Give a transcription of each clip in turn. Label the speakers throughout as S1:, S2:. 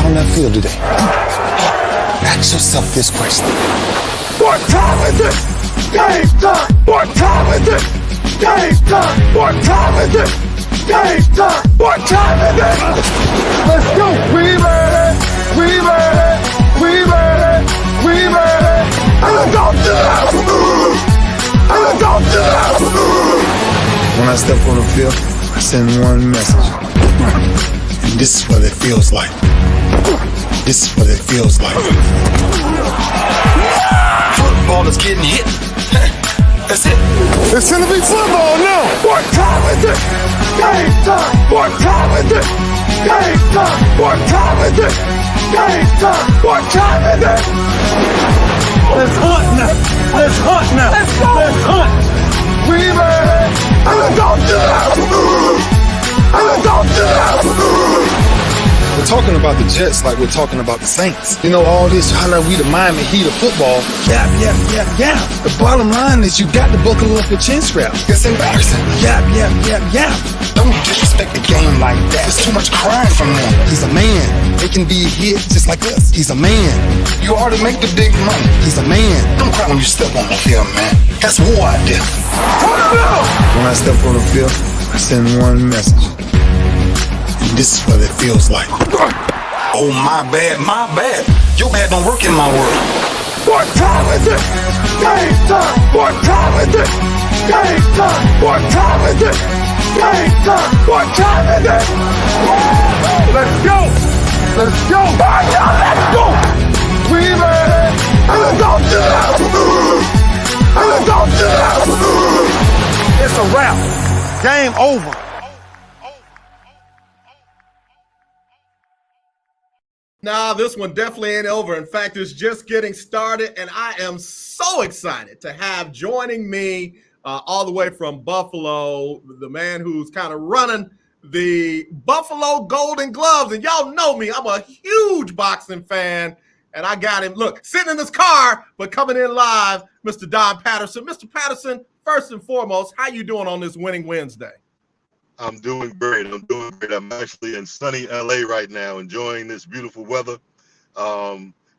S1: out on that field today, ask yourself this question.
S2: What time is it? Game time! What time is it? Game time! What time is it? Game time! What time is it? Let's go! We ready! We ready! We ready! We ready! And let's go to that! And let's go to that!
S1: When I step on the field, I send one message. And this is what it feels like. This is what it feels like.
S3: Football is getting hit. That's it.
S2: It's gonna be football now. What time is it? Game time. What time is it? Game time. What time is it? Game time. What time is it? Let's hunt now. Let's hunt now. Let's go. Let's hunt. We ready? And let's go to that. And let's go to that.
S1: We're talking about the Jets like we're talking about the Saints. You know, all this, how like we the Miami Heat of football. Yap. The bottom line is you got to buckle up your chin strap. It's embarrassing. Yap. Don't disrespect the game like that. There's too much crying from them. He's a man. They can be hit just like us. He's a man. You already make the big money. He's a man. Don't cry when you step on the field, man. That's war out there. When I step on the field, I send one message. This is what it feels like.
S3: Oh, my bad. Your bad don't work in my world.
S2: What time is it? Game time. What time is it? Game time. What time is it? Game time. What time is it? Let's go. Let's go. Let's go. We ready? And let's go to that. And let's go to that. It's a wrap. Game over.
S4: Nah, this one definitely ain't over. In fact, it's just getting started, and I am so excited to have joining me all the way from Buffalo, the man who's kind of running the Buffalo Golden Gloves. And y'all know me, I'm a huge boxing fan, and I got him, look, sitting in this car, but coming in live, Mr. Don Patterson. Mr. Patterson, first and foremost, how you doing on this winning Wednesday?
S5: I'm doing great. I'm actually in sunny LA right now, enjoying this beautiful weather.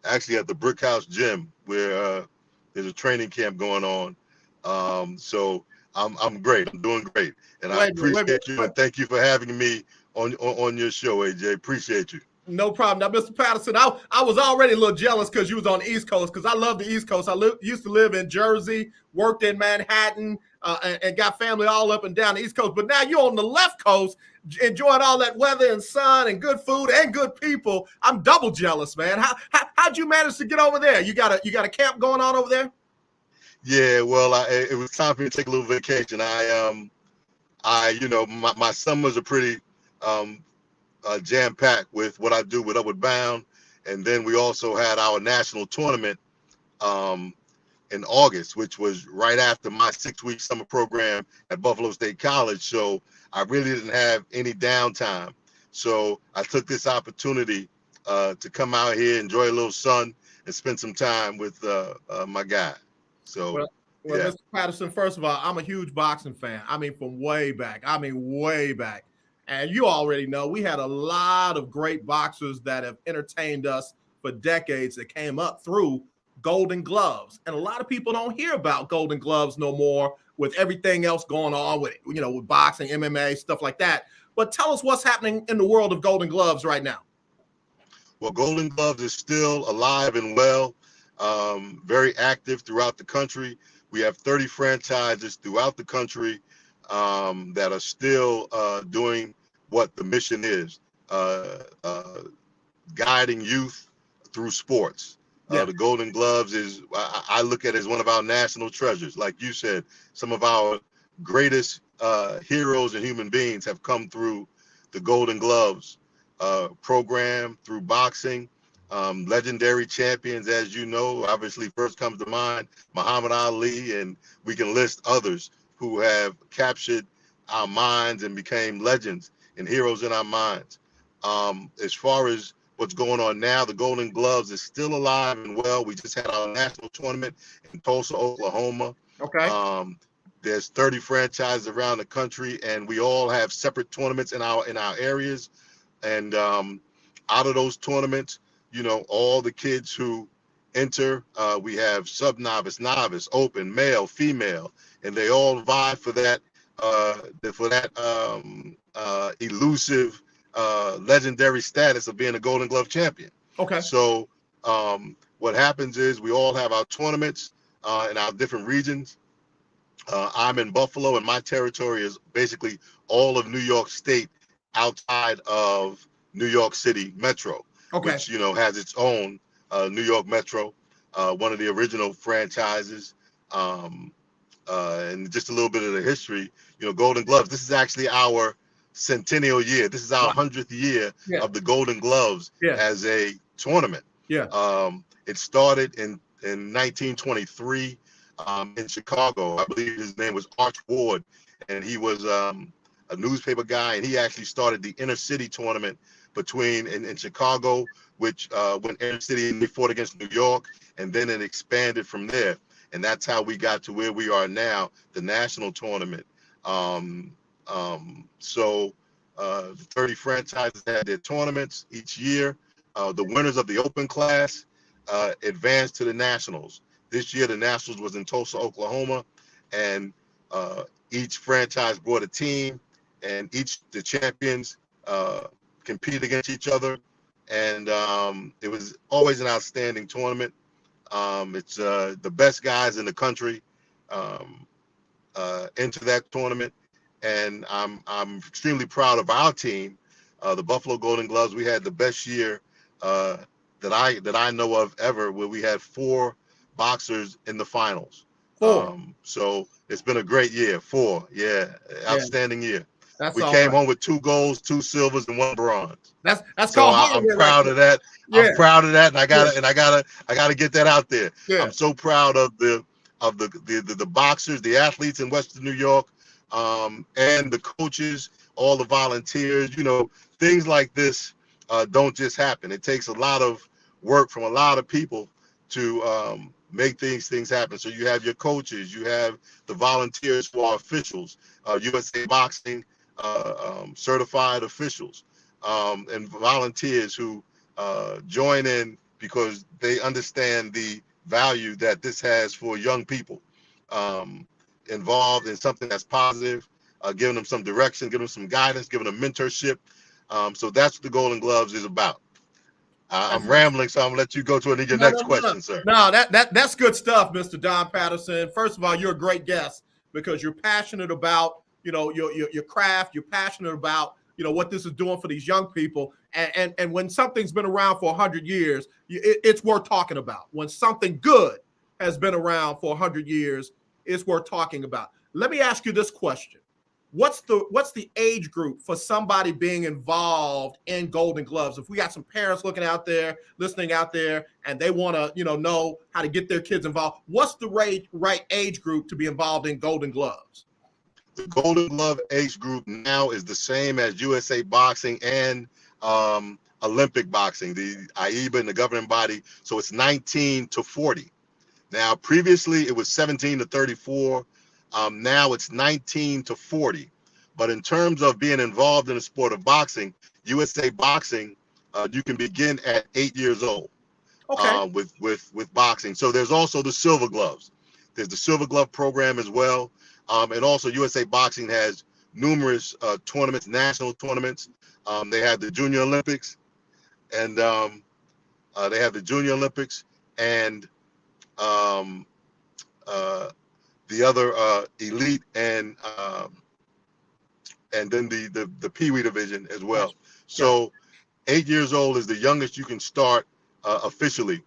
S5: Actually at the Brick House Gym where there's a training camp going on. So I'm great. I'm doing great, and I appreciate you and thank you for having me on your show, AJ. Appreciate you.
S4: No problem. Now, Mr. Patterson, I was already a little jealous because you was on the East Coast, because I love the East Coast. I used to live in Jersey, worked in Manhattan, and got family all up and down the East Coast. But now you're on the left coast, enjoying all that weather and sun and good food and good people. I'm double jealous, man. How'd you manage to get over there? You got a camp going on over there?
S5: Yeah, well, it was time for me to take a little vacation. My summers are pretty jam-packed with what I do with Upward Bound, and then we also had our national tournament in August, which was right after my 6-week summer program at Buffalo State College. So I really didn't have any downtime. So I took this opportunity to come out here, enjoy a little sun, and spend some time with my guy. So,
S4: well,
S5: yeah.
S4: Mr. Patterson, first of all, I'm a huge boxing fan. I mean, from way back. And you already know we had a lot of great boxers that have entertained us for decades that came up through Golden Gloves. And a lot of people don't hear about Golden Gloves no more with everything else going on with boxing, MMA, stuff like that. But tell us what's happening in the world of Golden Gloves right now.
S5: Well, Golden Gloves is still alive and well, very active throughout the country. We have 30 franchises throughout the country that are still doing what the mission is, guiding youth through sports. The Golden Gloves is, I look at it as one of our national treasures. Like you said, some of our greatest heroes and human beings have come through the Golden Gloves program, through boxing. Legendary champions, as you know, obviously first comes to mind Muhammad Ali, and we can list others who have captured our minds and became legends and heroes in our minds. As far as what's going on now, the Golden Gloves is still alive and well. We just had our national tournament in Tulsa, Oklahoma.
S4: Okay.
S5: There's 30 franchises around the country, and we all have separate tournaments in our areas. And Out of those tournaments, all the kids who enter, we have sub-novice, novice, open, male, female, and they all vie for that elusive, legendary status of being a Golden Glove champion.
S4: Okay.
S5: So what happens is we all have our tournaments in our different regions. I'm in Buffalo, and my territory is basically all of New York State outside of New York City Metro, which, has its own New York Metro, one of the original franchises. And just a little bit of the history, Golden Gloves, this is actually our centennial year. This is our 100th year of the Golden Gloves as a tournament. It started in 1923 in Chicago. I believe his name was Arch Ward, and he was a newspaper guy, and he actually started the inner city tournament in Chicago, which went inner city and they fought against New York, and then it expanded from there. And that's how we got to where we are now, the national tournament. So the 30 franchises had their tournaments each year. The winners of the open class advanced to the nationals. This year, the nationals was in Tulsa, Oklahoma, and each franchise brought a team, and the champions competed against each other. And it was always an outstanding tournament. It's the best guys in the country into that tournament, and I'm extremely proud of our team, the Buffalo Golden Gloves. We had the best year that I know of ever, where we had 4 boxers in the finals. So it's been a great year. 4, outstanding year. We came home with 2 golds, 2 silvers, and 1 bronze.
S4: That's
S5: so
S4: called.
S5: I'm proud of that. I'm proud of that, and I gotta get that out there. I'm so proud of the boxers, the athletes in Western New York, and the coaches, all the volunteers. Things like this don't just happen. It takes a lot of work from a lot of people to make things happen. So you have your coaches, you have the volunteers who are officials, USA Boxing certified officials, and volunteers who join in because they understand the value that this has for young people involved in something that's positive, giving them some direction, giving them some guidance, giving them mentorship. So that's what the Golden Gloves is about. I'm rambling, so I'm gonna let you go to your next question, sir.
S4: No, that's good stuff, Mr. Don Patterson. First of all, you're a great guest because you're passionate about your craft. You're passionate about what this is doing for these young people. And when something's been around for 100 years, it's worth talking about. When something good has been around for 100 years, it's worth talking about. Let me ask you this question. What's the age group for somebody being involved in Golden Gloves? If we got some parents listening out there, and they want to, know how to get their kids involved, what's the right age group to be involved in Golden Gloves?
S5: The Golden Glove age group now is the same as USA Boxing and Olympic Boxing, the AIBA and the governing body. So it's 19 to 40. Now, previously it was 17 to 34. Now it's 19 to 40. But in terms of being involved in the sport of boxing, USA Boxing, you can begin at 8 years old with boxing. So there's also the Silver Gloves. There's the Silver Glove program as well. And also USA Boxing has numerous tournaments, national tournaments. They have the Junior Olympics, and and the other elite and then the Pee Wee division as well. So 8 years old is the youngest you can start officially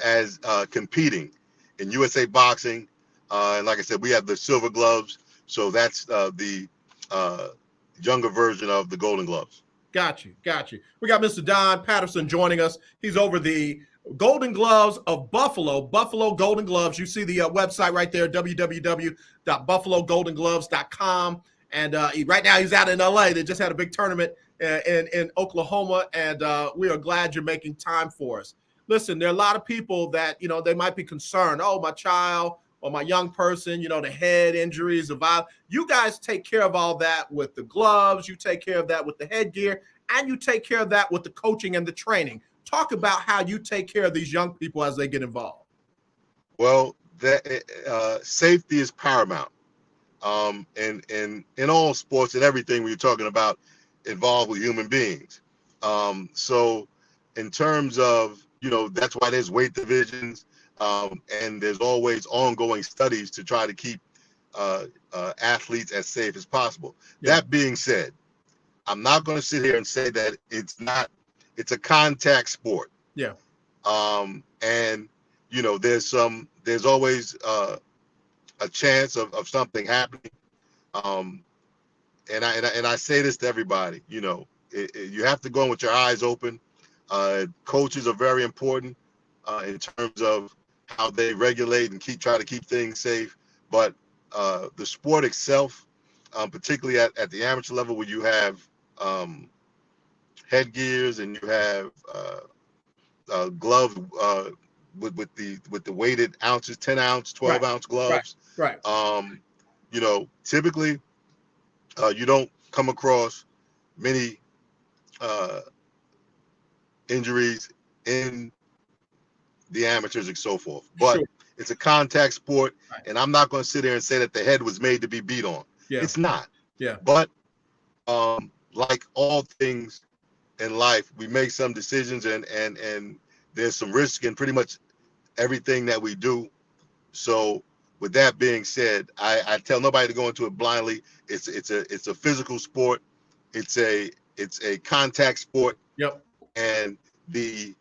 S5: as competing in USA Boxing. And like I said, we have the Silver Gloves. So that's the younger version of the Golden Gloves.
S4: Got you. We got Mr. Don Patterson joining us. He's over the Golden Gloves of Buffalo Golden Gloves. You see the website right there, www.buffalogoldengloves.com. And right now he's out in LA. They just had a big tournament in Oklahoma, and we are glad you're making time for us. Listen, there are a lot of people that, they might be concerned. Oh, my child or my young person, the head injuries, the violence. You guys take care of all that with the gloves. You take care of that with the headgear. and you take care of that with the coaching and the training. Talk about how you take care of these young people as they get involved.
S5: Well, safety is paramount. And in all sports and everything we're talking about involved with human beings. So in terms of, that's why there's weight divisions, and there's always ongoing studies to try to keep athletes as safe as possible. Yeah. That being said, I'm not going to sit here and say that it's a contact sport.
S4: Yeah.
S5: And there's always a chance of something happening. And I say this to everybody, you have to go in with your eyes open. Coaches are very important in terms of how they regulate and try to keep things safe. But the sport itself, particularly at the amateur level, where you have headgears and you have gloves with the weighted ounces, 10 ounce, 12 ounce gloves.
S4: Right.
S5: Typically you don't come across many injuries in the amateurs and so forth, but sure. It's a contact sport, right. And I'm not going to sit here and say that the head was made to be beat on. Yeah. It's not.
S4: Yeah.
S5: But like all things in life, we make some decisions and there's some risk in pretty much everything that we do. So with that being said, I tell nobody to go into it blindly. It's a physical sport. It's a contact sport.
S4: Yep.
S5: And the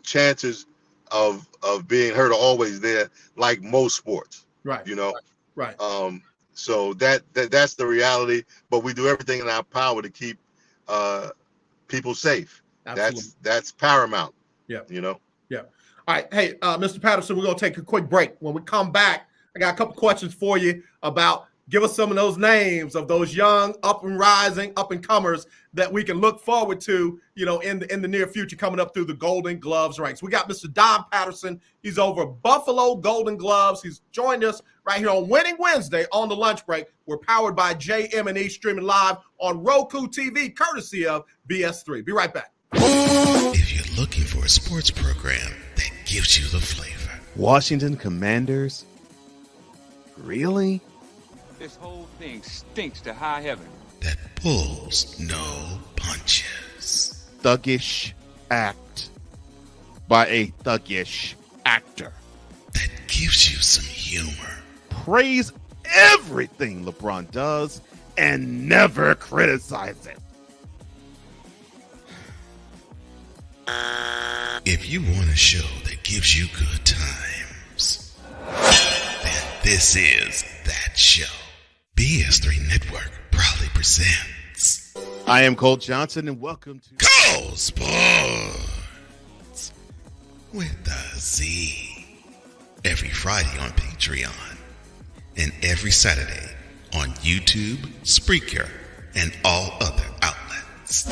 S5: chances of being hurt are always there, like most sports.
S4: Right. Right.
S5: So that's the reality. But we do everything in our power to keep people safe.
S4: Absolutely.
S5: That's paramount.
S4: Yeah.
S5: Yeah.
S4: All right. Hey, Mr. Patterson, we're going to take a quick break. When we come back, I got a couple questions for you about, give us some of those names of those young, up and rising, up and comers that we can look forward to, in the near future, coming up through the Golden Gloves ranks. We got Mr. Don Patterson. He's over Buffalo Golden Gloves. He's joined us right here on Winning Wednesday on the lunch break. We're powered by JM&E, streaming live on Roku TV, courtesy of BS3. Be right back.
S6: If you're looking for a sports program that gives you the flavor.
S7: Washington Commanders? Really?
S8: This whole thing stinks to high heaven.
S6: That pulls no punches.
S7: Thuggish act by a thuggish actor.
S6: That gives you some humor.
S7: Praise everything LeBron does and never criticize it.
S6: If you want a show that gives you good times, then this is that show. BS3 Network proudly presents.
S7: I am Cole Johnson, and welcome to
S6: Cole Sports with a Z. Every Friday on Patreon, and every Saturday on YouTube, Spreaker, and all other outlets.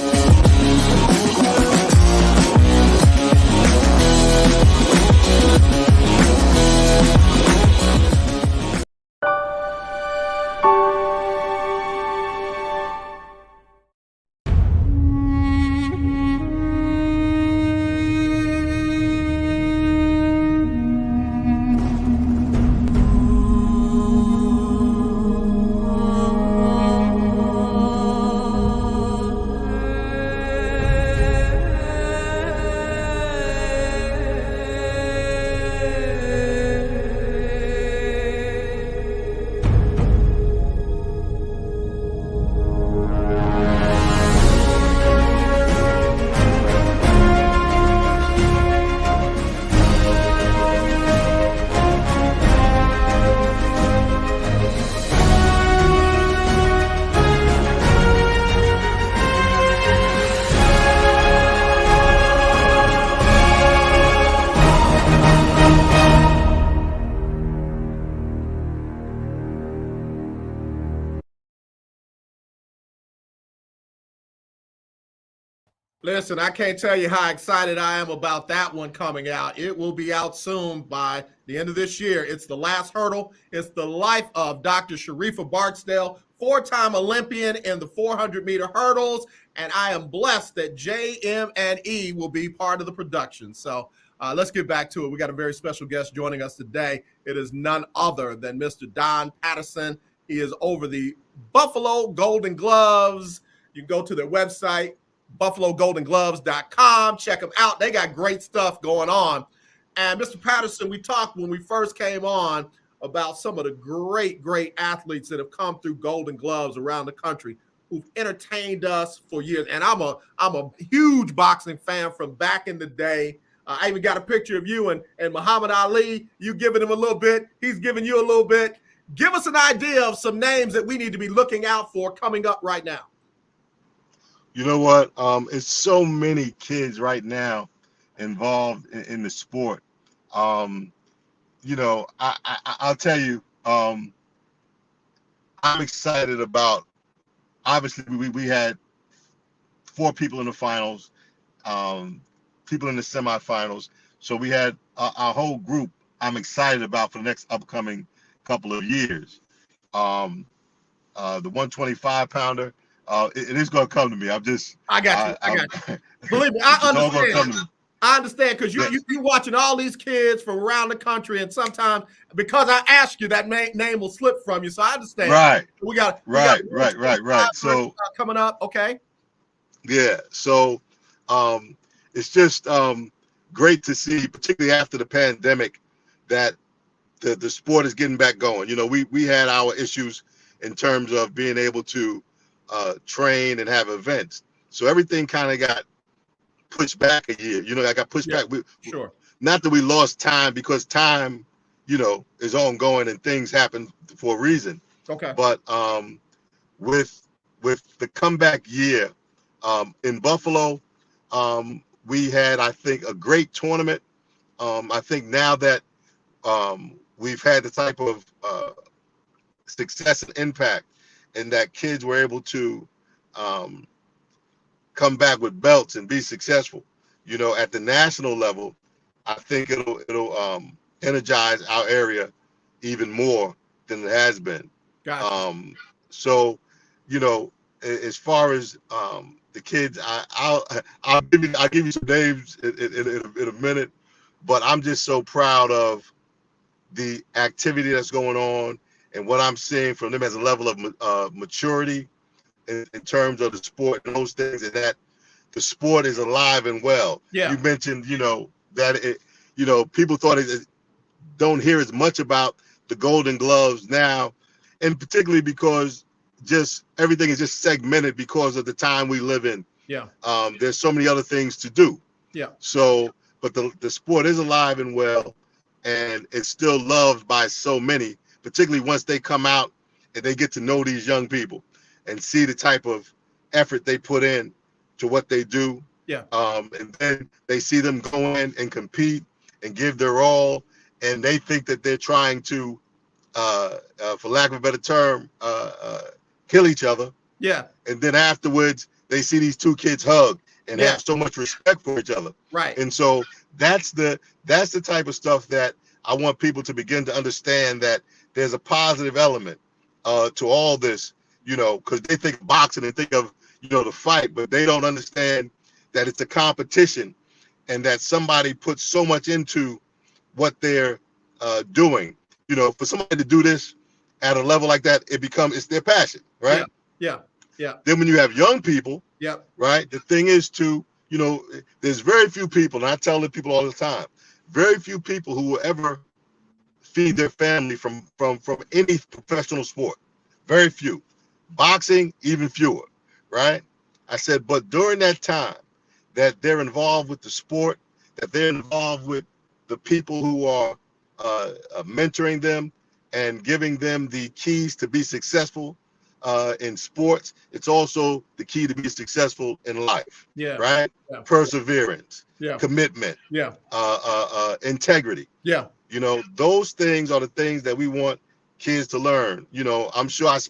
S4: Listen, I can't tell you how excited I am about that one coming out. It will be out soon by the end of this year. It's The Last Hurdle. It's the life of Dr. Sharifa Barksdale, four-time Olympian in the 400-meter hurdles, and I am blessed that JM&E will be part of the production. So let's get back to it. We got a very special guest joining us today. It is none other than Mr. Don Patterson. He is over the Buffalo Golden Gloves. You can go to their website, BuffaloGoldenGloves.com. Check them out. They got great stuff going on. And Mr. Patterson, we talked when we first came on about some of the great athletes that have come through Golden Gloves around the country who've entertained us for years. And I'm a huge boxing fan from back in the day. I even got a picture of you and Muhammad Ali. You giving him a little bit. He's giving you a little bit. Give us an idea of some names that we need to be looking out for coming up right now.
S5: You know what? It's so many kids right now involved in the sport. I'll tell you, I'm excited about. Obviously, we had 4 people in the finals, people in the semifinals. So we had our whole group. I'm excited about for the next upcoming couple of years. The 125-pounder. It is going to come to me. I got
S4: you. Believe me, I understand because you watching all these kids from around the country, and sometimes because I ask you, that name will slip from you. So I understand.
S5: Right.
S4: We got
S5: right. So
S4: coming up, okay.
S5: Yeah. So it's just great to see, particularly after the pandemic, that the sport is getting back going. You know, we had our issues in terms of being able to train and have events. So everything kind of got pushed back a year. You know, I got pushed back.
S4: Sure.
S5: Not that we lost time, because time, is ongoing and things happen for a reason.
S4: Okay.
S5: But with the comeback year in Buffalo, we had, I think, a great tournament. I think now that we've had the type of success and impact, and that kids were able to come back with belts and be successful, at the national level, I think it'll energize our area even more than it has been.
S4: Gotcha.
S5: So, as far as the kids, I'll give you some names in a minute, but I'm just so proud of the activity that's going on and what I'm seeing from them as a level of maturity in terms of the sport and those things, and that the sport is alive and well.
S4: Yeah.
S5: You mentioned, that it, people thought don't hear as much about the Golden Gloves now, and particularly because just everything is just segmented because of the time we live in.
S4: Yeah.
S5: There's so many other things to do.
S4: Yeah.
S5: So, but the sport is alive and well, and it's still loved by so many, particularly once they come out and they get to know these young people and see the type of effort they put in to what they do.
S4: Yeah.
S5: And then they see them go in and compete and give their all, and they think that they're trying to, for lack of a better term, kill each other.
S4: Yeah.
S5: And then afterwards, they see these 2 kids hug and have so much respect for each other.
S4: Right.
S5: And so that's the type of stuff that I want people to begin to understand, that there's a positive element to all this, because they think of boxing and think of, the fight, but they don't understand that it's a competition and that somebody puts so much into what they're doing. For somebody to do this at a level like that, it's their passion, right?
S4: Yeah.
S5: Then when you have young people,
S4: Yep.
S5: right, the thing is to, there's very few people, and I tell the people all the time, very few people who will ever feed their family from any professional sport. Very few. Boxing, even fewer, right? I said, but during that time that they're involved with the sport, that they're involved with the people who are mentoring them and giving them the keys to be successful in sports, it's also the key to be successful in life.
S4: Yeah.
S5: Right?
S4: Yeah.
S5: Perseverance.
S4: Yeah.
S5: Commitment.
S4: Yeah.
S5: Integrity.
S4: Yeah.
S5: Those things are the things that we want kids to learn. I'm sure I'm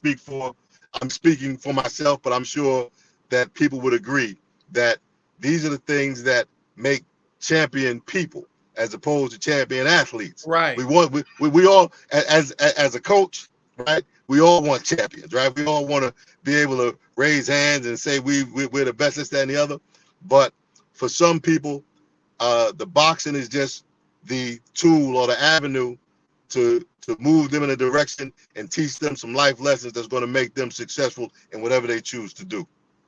S5: speaking for myself, but I'm sure that people would agree that these are the things that make champion people as opposed to champion athletes.
S4: Right.
S5: We all, as a coach, right? We all want champions, right? We all want to be able to raise hands and say we're the best, this, that, and the other. But for some people, the boxing is just the tool or the avenue to move them in a direction and teach them some life lessons that's going to make them successful in whatever they choose to do.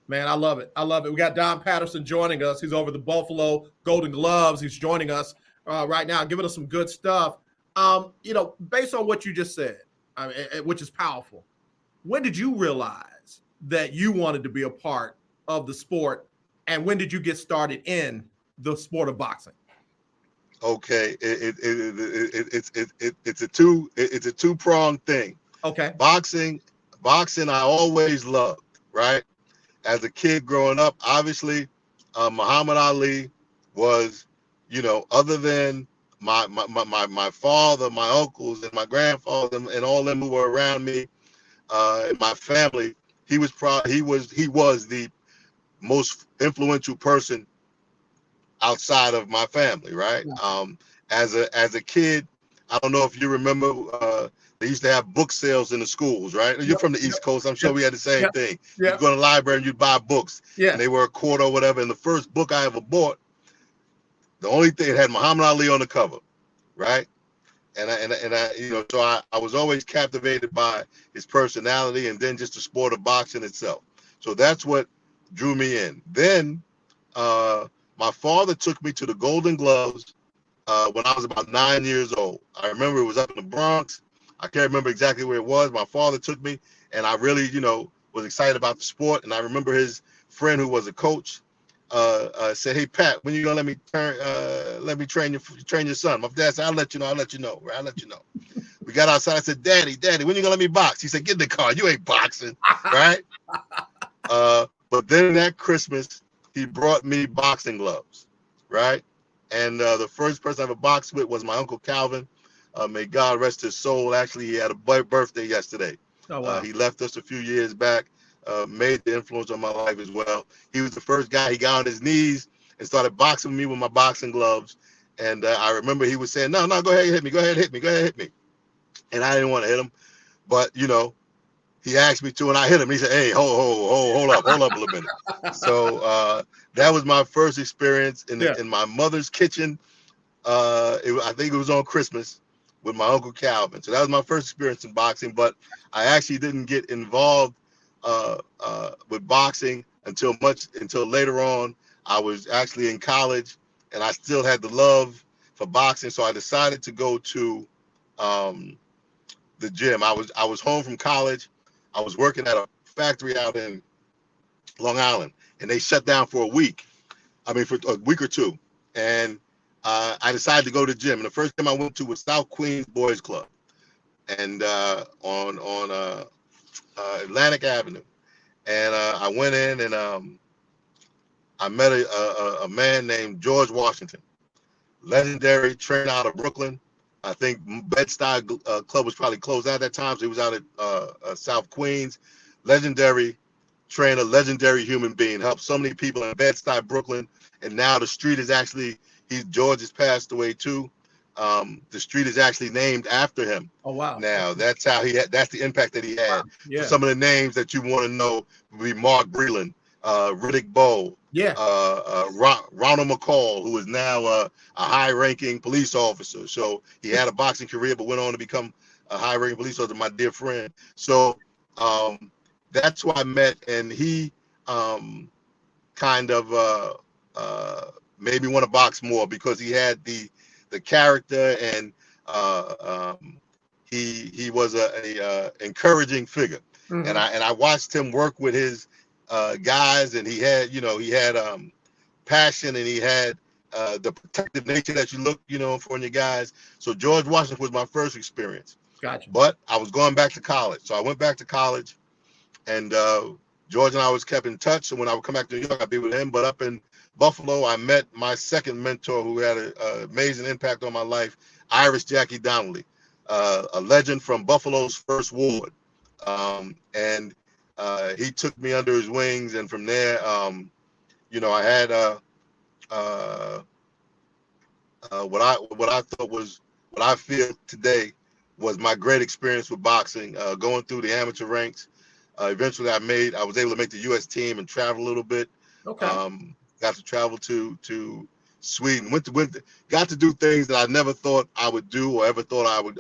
S4: Man, I love it. I love it. We got Don Patterson joining us. He's over the Buffalo Golden Gloves. He's joining us right now, giving us some good stuff. Based on what you just said, which is powerful, when did you realize that you wanted to be a part of the sport, and when did you get started in the sport of boxing?
S5: Okay, it's a two-pronged thing.
S4: Okay.
S5: Boxing I always loved, right? As a kid growing up, obviously, Muhammad Ali was, other than my father, my uncles, and my grandfather, and all them who were around me, and my family, he was the most influential person outside of my family, right? Yeah. As a kid, I don't know if you remember, they used to have book sales in the schools, right? You're from the East Coast. I'm sure we had the same thing. You'd go to the library and you'd buy books, and they were a quarter or whatever. And the first book I ever bought, the only thing, it had Muhammad Ali on the cover, right? And I so I was always captivated by his personality, and then just the sport of boxing itself. So that's what drew me in. Then my father took me to the Golden Gloves when I was about 9 years old. I remember it was up in the Bronx. I can't remember exactly where it was. My father took me, and I really, was excited about the sport. And I remember his friend who was a coach said, "Hey Pat, when you gonna let me train your son?" My dad said, I'll let you know. Right? I'll let you know. We got outside. I said, Daddy, when you gonna let me box? He said, "Get in the car. You ain't boxing." Right? But then that Christmas, he brought me boxing gloves, right? And the first person I ever boxed with was my Uncle Calvin. May God rest his soul. Actually, he had a birthday yesterday.
S4: Oh, wow.
S5: He left us a few years back, made the influence on my life as well. He was the first guy. He got on his knees and started boxing with me with my boxing gloves. And I remember he was saying, no, go ahead, hit me. Go ahead, hit me. And I didn't want to hit him. But, he asked me to, and I hit him. He said, "Hey, hold up a little minute." So that was my first experience in my mother's kitchen. I think it was on Christmas with my Uncle Calvin. So that was my first experience in boxing. But I actually didn't get involved with boxing until later on. I was actually in college, and I still had the love for boxing. So I decided to go to the gym. I was home from college. I was working at a factory out in Long Island, and they shut down for a week. For a week or two. And I decided to go to the gym. And the first time I went to was South Queens Boys Club, and on Atlantic Avenue. And I went in, and I met a man named George Washington, legendary trainer out of Brooklyn. I think Bed-Stuy Club was probably closed out at that time, so he was out at South Queens. Legendary trainer, legendary human being, helped so many people in Bed-Stuy, Brooklyn. And now the street is actually, George has passed away too. The street is actually named after him.
S4: Oh, wow.
S5: Now that's that's the impact that he had.
S4: Wow. Yeah.
S5: Some of the names that you want to know would be Mark Breland, Riddick Bowe, Ronald McCall, who is now a high-ranking police officer. So he had a boxing career, but went on to become a high-ranking police officer, my dear friend. So that's who I met, and he kind of made me want to box more because he had the character, and he was a encouraging figure. Mm-hmm. And I watched him work with his guys, and he had passion, and he had the protective nature that you look for in your guys. So George Washington was my first experience.
S4: Gotcha.
S5: But I was going back to college, so I went back to college, and George and I was kept in touch. So when I would come back to New York, I'd be with him. But up in Buffalo, I met my second mentor, who had an amazing impact on my life, Irish Jackie Donnelly, a legend from Buffalo's First Ward. And he took me under his wings, and from there, I had uh, what I thought was what I feel today was my great experience with boxing, going through the amateur ranks. Eventually, I was able to make the U.S. team and travel a little bit.
S4: Okay.
S5: Got to travel to Sweden. Got to do things that I never thought I would do or ever thought I would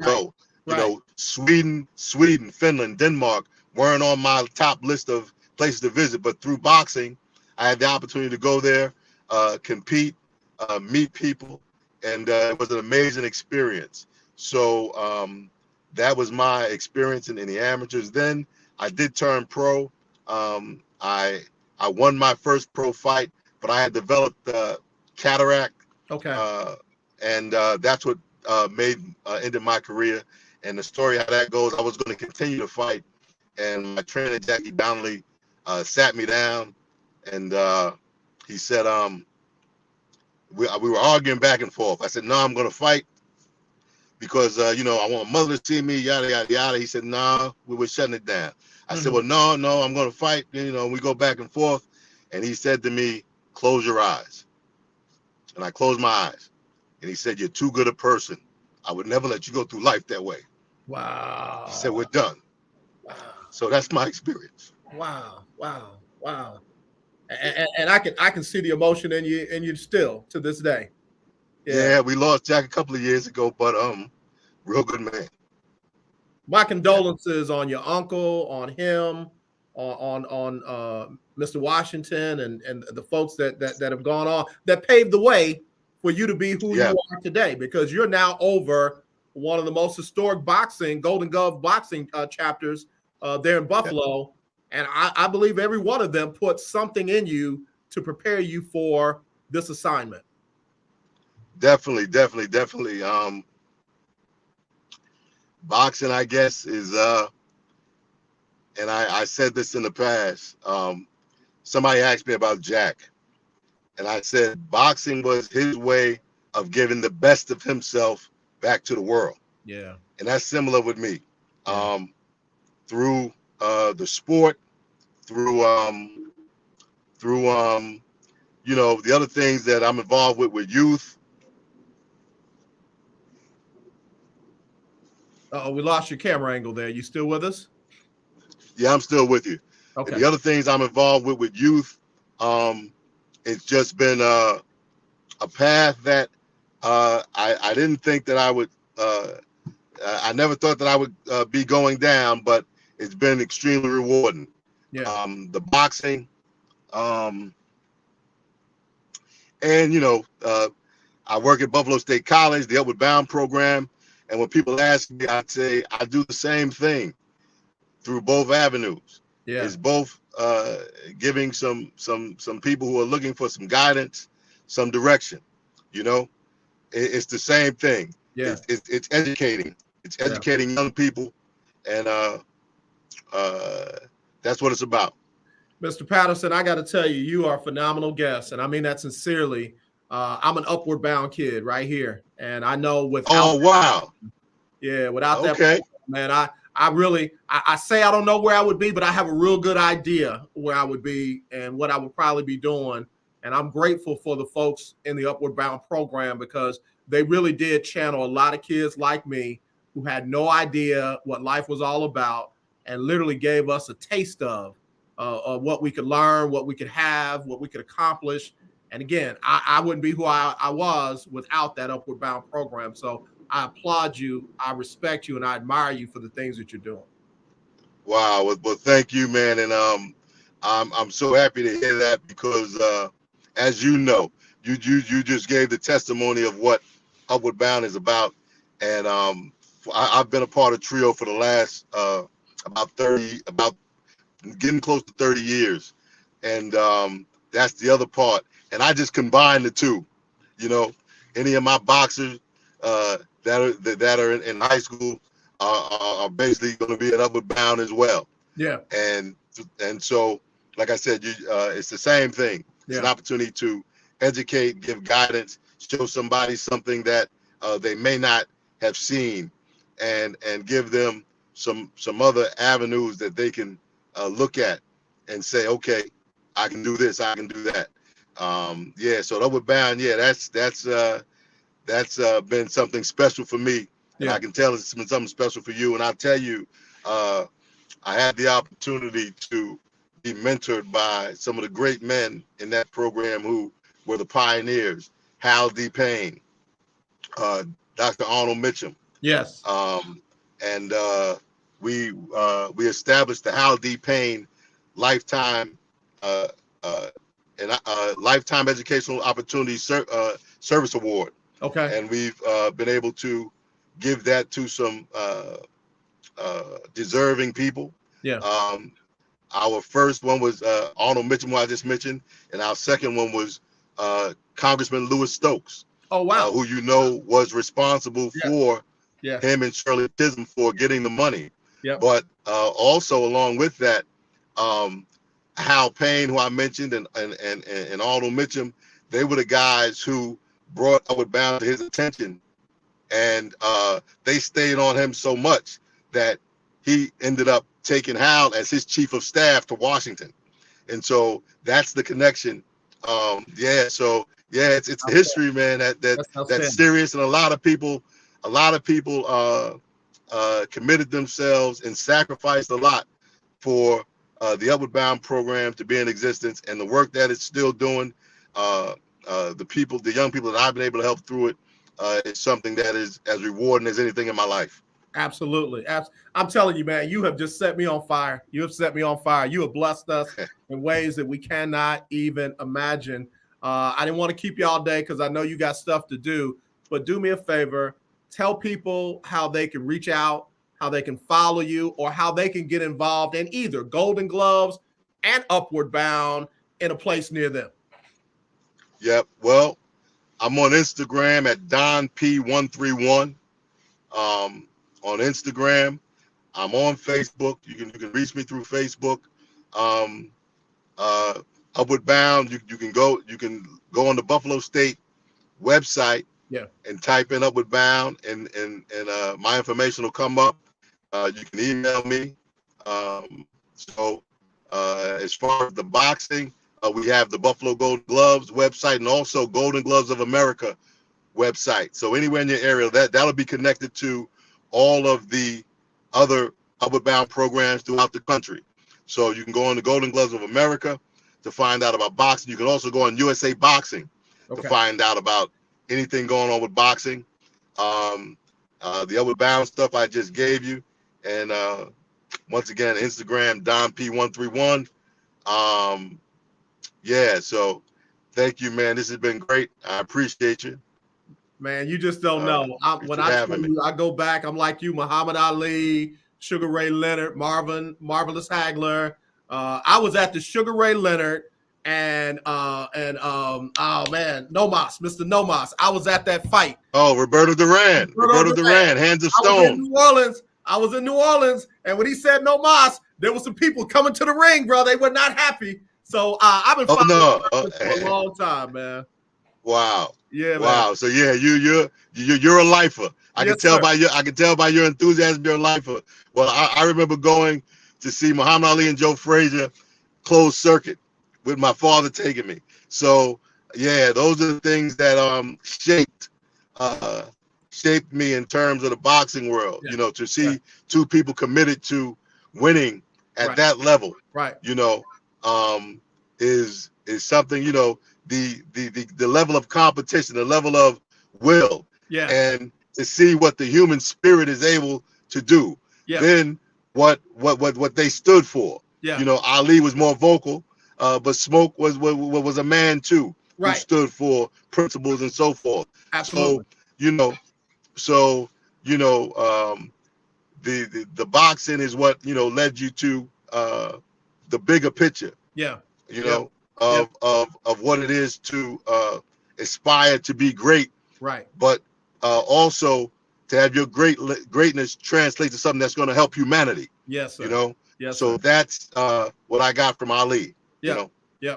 S5: go. You know, Sweden, Finland, Denmark weren't on my top list of places to visit, but through boxing, I had the opportunity to go there, compete, meet people, and it was an amazing experience. So that was my experience in the amateurs. Then I did turn pro. I won my first pro fight, but I had developed cataract.
S4: Okay.
S5: And that's what ended my career. And the story how that goes, I was going to continue to fight, and my trainer Jackie Donnelly sat me down, and he said, we were arguing back and forth. I said, no, I'm going to fight because you know, I want my mother to see me, yada yada yada. He said, no, we were shutting it down. I said, well, no, I'm going to fight. You know, we go back and forth, and he said to me, close your eyes. And I closed my eyes, and he said, you're too good a person. I would never let you go through life that way.
S4: Wow.
S5: He said, we're done.
S4: Wow.
S5: So that's my experience.
S4: Wow. And I can see the emotion in you still to this day.
S5: Yeah, we lost Jack a couple of years ago, but real good man.
S4: My condolences on your uncle, on him, on Mr. Washington, and the folks that have gone on that paved the way for you to be who you are today, because you're now over one of the most historic Golden Glove boxing chapters there in Buffalo. And I believe every one of them put something in you to prepare you for this assignment.
S5: Definitely. Boxing, I guess, is and I said this in the past. Somebody asked me about Jack, and I said boxing was his way of giving the best of himself back to the world.
S4: Yeah.
S5: And that's similar with me. Through the sport, through you know, the other things that I'm involved with youth.
S4: We lost your camera angle there. You still with us?
S5: Yeah, I'm still with you.
S4: Okay.
S5: And the other things I'm involved with youth, it's just been a path that I didn't think that I would. I never thought that I would be going down, but it's been extremely rewarding.
S4: Yeah.
S5: The boxing, and you know, I work at Buffalo State College, the Upward Bound program, and when people ask me, I'd say I do the same thing through both avenues.
S4: Yeah.
S5: It's both giving some people who are looking for some guidance, some direction. You know, it's the same thing.
S4: Yeah.
S5: It's educating. It's educating young people, and that's what it's about.
S4: Mr. Patterson, I got to tell you, you are a phenomenal guest, and I mean that sincerely. I'm an Upward Bound kid right here, and I know without without that, man, I really say I don't know where I would be, but I have a real good idea where I would be and what I would probably be doing. And I'm grateful for the folks in the Upward Bound program, because they really did channel a lot of kids like me who had no idea what life was all about, and literally gave us a taste of what we could learn, what we could have, what we could accomplish. And again, I wouldn't be who I was without that Upward Bound program. So I applaud you, I respect you, and I admire you for the things that you're doing.
S5: Wow. Well, thank you, man. And I'm so happy to hear that, because as you know, you just gave the testimony of what Upward Bound is about. And I've been a part of Trio for the last about getting close to 30 years. And that's the other part. And I just combine the two. You know, any of my boxers that are in high school are basically going to be at Upward Bound as well.
S4: Yeah.
S5: And so, like I said, it's the same thing. It's an opportunity to educate, give guidance, show somebody something that they may not have seen, and give them some other avenues that they can look at and say, okay, I can do this, I can do that. Yeah, so Upward Bound, yeah, that's been something special for me, and
S4: Yeah.
S5: I can tell it's been something special for you. And I'll tell you, I had the opportunity to be mentored by some of the great men in that program who were the pioneers: Hal D. Payne, Dr. Arnold Mitchum,
S4: Yes.
S5: and we established the Hal D. Payne lifetime uh, uh, lifetime educational opportunity service award,
S4: Okay.
S5: and we've been able to give that to some deserving people.
S4: Yeah.
S5: Our first one was Arnold Mitchum, who I just mentioned, and our second one was Congressman Lewis Stokes,
S4: Oh, wow.
S5: who was responsible
S4: Yeah.
S5: for
S4: Yeah.
S5: him and Shirley Chisholm for getting the money.
S4: Yep.
S5: But also along with that, Hal Payne, who I mentioned, and Arnold Mitchum, they were the guys who brought Upward Bound to his attention, and they stayed on him so much that he ended up taking Hal as his chief of staff to Washington, and so that's the connection. Yeah, so yeah, it's the history, man. That's serious, and a lot of people committed themselves and sacrificed a lot for the Upward Bound program to be in existence, and the work that it's still doing. The young people that I've been able to help through it, is something that is as rewarding as anything in my life.
S4: Absolutely. I'm telling you, man, you have just set me on fire. You have set me on fire. You have blessed us in ways that we cannot even imagine. I didn't want to keep you all day because I know you got stuff to do, but do me a favor. Tell people how they can reach out, how they can follow you, or how they can get involved in either Golden Gloves and Upward Bound in a place near them.
S5: Yep. Well, I'm on Instagram at DonP131. On Instagram, I'm on Facebook. You can reach me through Facebook. Upward Bound. You can go on the Buffalo State website.
S4: Yeah.
S5: And type in Upward Bound, and my information will come up. You can email me. So as far as the boxing, we have the Buffalo Golden Gloves website, and also Golden Gloves of America website. So anywhere in your area, that'll be connected to all of the other Upward Bound programs throughout the country. So you can go on the Golden Gloves of America to find out about boxing. You can also go on USA Boxing to find out about anything going on with boxing. The Upward Bound stuff I just gave you. And once again, Instagram, DonP131. Yeah, so thank you, man. This has been great. I appreciate you.
S4: Man, you just don't know. When I tell you, I go back, I'm like you, Muhammad Ali, Sugar Ray Leonard, Marvelous Hagler. I was at the Sugar Ray Leonard and oh man, Nomas, Mr. Nomas. I was at that fight.
S5: Oh, Roberto Duran, Hands of Stone.
S4: I was in New Orleans, and when he said Nomas, there were some people coming to the ring, bro. They were not happy. So I've been following for a long time, man.
S5: Wow.
S4: Yeah.
S5: Wow. Man. So yeah, you're a lifer. I can tell by your enthusiasm, you're a lifer. Well, I remember going to see Muhammad Ali and Joe Frazier closed circuit with my father taking me. So yeah, those are the things that shaped me in terms of the boxing world. Yeah. You know, to see two people committed to winning at that level.
S4: Right.
S5: You know, is something, you know, the level of competition, the level of will, and to see what the human spirit is able to do. Then what they stood for. You know, Ali was more vocal, but Smoke was a man too, who stood for principles and so forth.
S4: Absolutely.
S5: So the boxing is what, you know, led you to the bigger picture. You know, of what it is to aspire to be great, but also to have your greatness translate to something that's going to help humanity.
S4: Yes, sir.
S5: You know,
S4: so
S5: that's what I got from Ali. You know?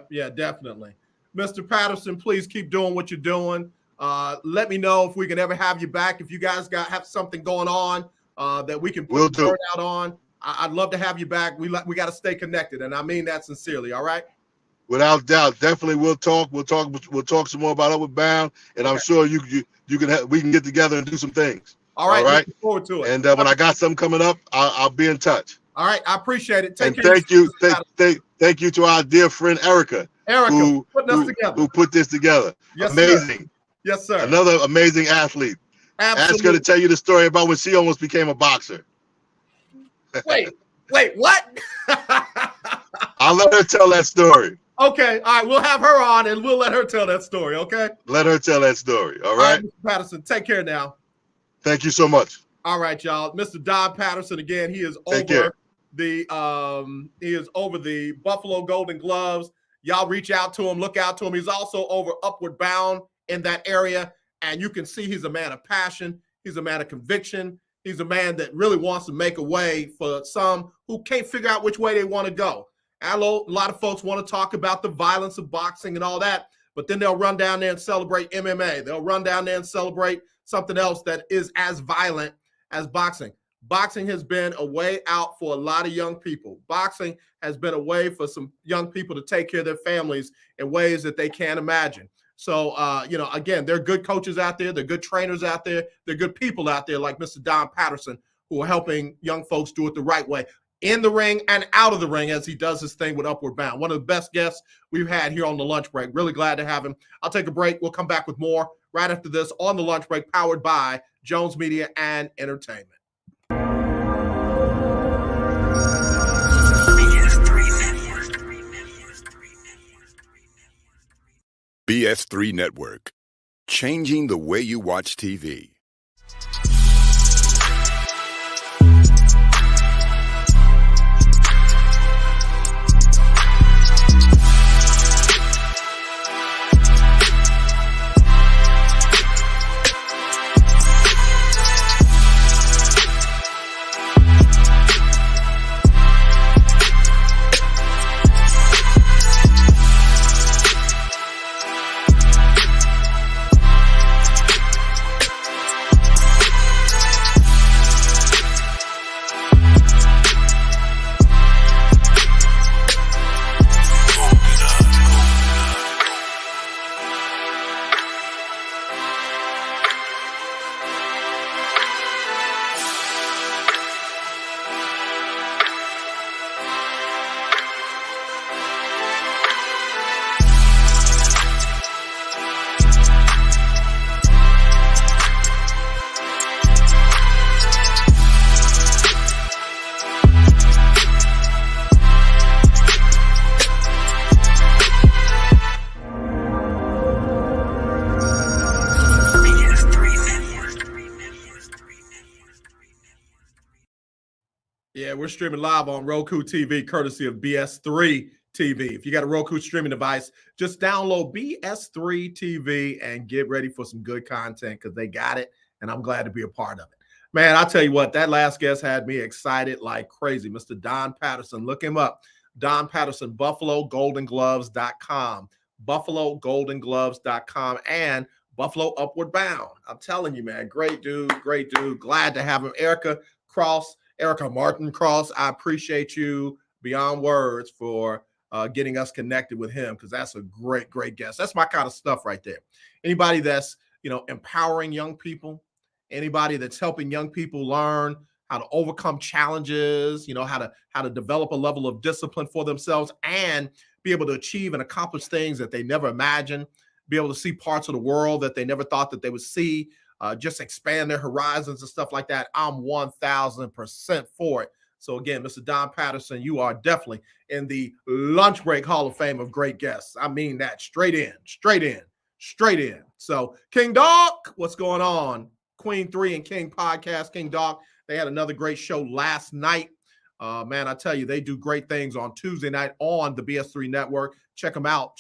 S4: Yeah, definitely. Mr. Patterson, please keep doing what you're doing. Let me know if we can ever have you back. If you guys have something going on that we can put the word out on, I'd love to have you back. We got to stay connected, and I mean that sincerely. All right.
S5: Without doubt, definitely we'll talk. We'll talk some more about Upward Bound, and I'm sure you can we can get together and do some things.
S4: All right.
S5: All right.
S4: Looking forward to it.
S5: And when I got something coming up, I'll be in touch.
S4: All right. I appreciate it.
S5: And thank you to our dear friend Erica who
S4: putting us together.
S5: who put this together.
S4: Yes,
S5: amazing.
S4: Sir. Yes, sir.
S5: Another amazing athlete.
S4: Absolutely.
S5: Ask her to tell you the story about when she almost became a boxer.
S4: Wait, what?
S5: I'll let her tell that story.
S4: Okay, all right, we'll have her on and we'll let her tell that story, okay?
S5: Let her tell that story, all right?
S4: Mr. Patterson, take care now.
S5: Thank you so much.
S4: All right, y'all. Mr. Don Patterson, again, he is over the Buffalo Golden Gloves. Y'all reach out to him, look out to him. He's also over Upward Bound in that area, and you can see he's a man of passion. He's a man of conviction. He's a man that really wants to make a way for some who can't figure out which way they want to go. A lot of folks want to talk about the violence of boxing and all that, but then they'll run down there and celebrate MMA. They'll run down there and celebrate something else that is as violent as boxing. Boxing has been a way out for a lot of young people. Boxing has been a way for some young people to take care of their families in ways that they can't imagine. So, again, there are good coaches out there. There are good trainers out there. There are good people out there like Mr. Don Patterson who are helping young folks do it the right way, in the ring and out of the ring as he does his thing with Upward Bound. One of the best guests we've had here on the lunch break. Really glad to have him. I'll take a break. We'll come back with more right after this on the lunch break, powered by Jones Media and Entertainment.
S9: BS3 Network, changing the way you watch TV.
S4: Yeah, we're streaming live on Roku TV, courtesy of BS3 TV. If you got a Roku streaming device, just download BS3 TV and get ready for some good content because they got it, and I'm glad to be a part of it. Man, I'll tell you what, that last guest had me excited like crazy. Mr. Don Patterson, look him up. Don Patterson, BuffaloGoldenGloves.com, BuffaloGoldenGloves.com, and Buffalo Upward Bound. I'm telling you, man, great dude, great dude. Glad to have him. Erica Martin Cross, I appreciate you beyond words for getting us connected with him because that's a great, great guest. That's my kind of stuff right there. Anybody that's, empowering young people, anybody that's helping young people learn how to overcome challenges, how to develop a level of discipline for themselves and be able to achieve and accomplish things that they never imagined, be able to see parts of the world that they never thought that they would see, just expand their horizons and stuff like that. I'm 1,000% for it. So again, Mr. Don Patterson, you are definitely in the Lunch Break Hall of Fame of great guests. I mean that straight in. So King Dog, what's going on? Queen 3 and King podcast, King Dog. They had another great show last night. Man, I tell you, they do great things on Tuesday night on the BS3 network. Check them out.